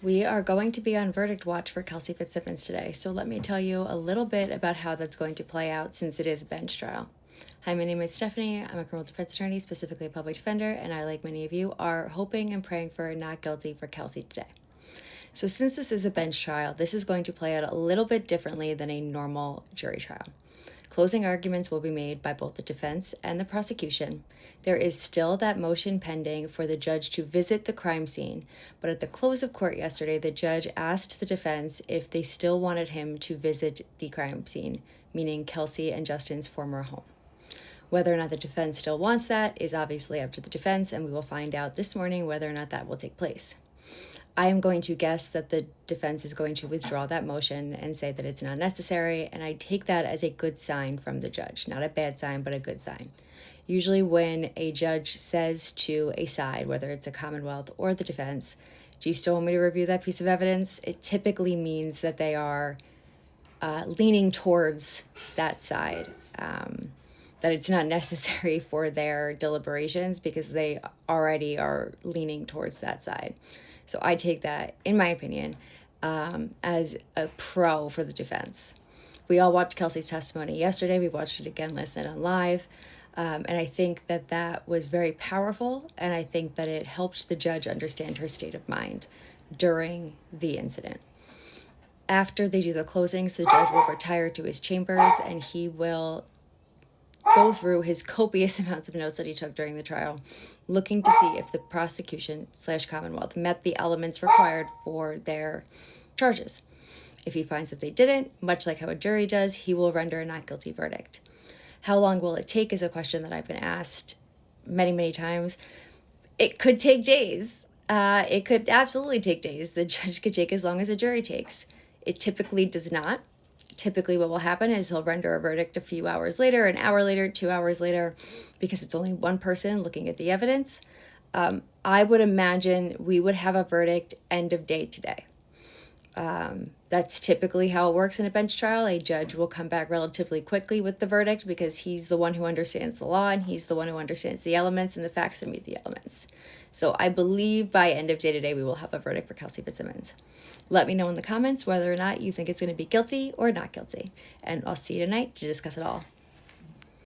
We are going to be on verdict watch for Kelsey Fitzsimmons today, so let me tell you a little bit about how that's going to play out since it is a bench trial. Hi, my name is Stephanie. I'm a criminal defense attorney, specifically a public defender, and I, like many of you, are hoping and praying for a not guilty for Kelsey today. So since this is a bench trial, this is going to play out a little bit differently than a normal jury trial. Closing arguments will be made by both the defense and the prosecution. There is still that motion pending for the judge to visit the crime scene, but at the close of court yesterday, the judge asked the defense if they still wanted him to visit the crime scene, meaning Kelsey and Justin's former home. Whether or not the defense still wants that is obviously up to the defense, and we will find out this morning whether or not that will take place. I am going to guess that the defense is going to withdraw that motion and say that it's not necessary, and I take that as a good sign from the judge. Not a bad sign, but a good sign. Usually when a judge says to a side, whether it's a Commonwealth or the defense, do you still want me to review that piece of evidence? It typically means that they are leaning towards that side, that it's not necessary for their deliberations because they already are leaning towards that side. So I take that, in my opinion, as a pro for the defense. We all watched Kelsey's testimony yesterday. We watched it again last night on live. And I think that that was very powerful. And I think that it helped the judge understand her state of mind during the incident. After they do the closings, the judge will retire to his chambers and he will go through his copious amounts of notes that he took during the trial, looking to see if the prosecution/Commonwealth met the elements required for their charges. If he finds that they didn't, much like how a jury does, he will render a not guilty verdict. How long will it take is a question that I've been asked many, many times. It could take days. It could absolutely take days. The judge could take as long as a jury takes. It typically does not. Typically what will happen is he'll render a verdict a few hours later, an hour later, 2 hours later, because it's only one person looking at the evidence. I would imagine we would have a verdict end of day today. That's typically how it works in a bench trial. A judge will come back relatively quickly with the verdict because he's the one who understands the law and he's the one who understands the elements and the facts that meet the elements. So I believe by end of day today, we will have a verdict for Kelsey Fitzsimmons. Let me know in the comments whether or not you think it's going to be guilty or not guilty. And I'll see you tonight to discuss it all.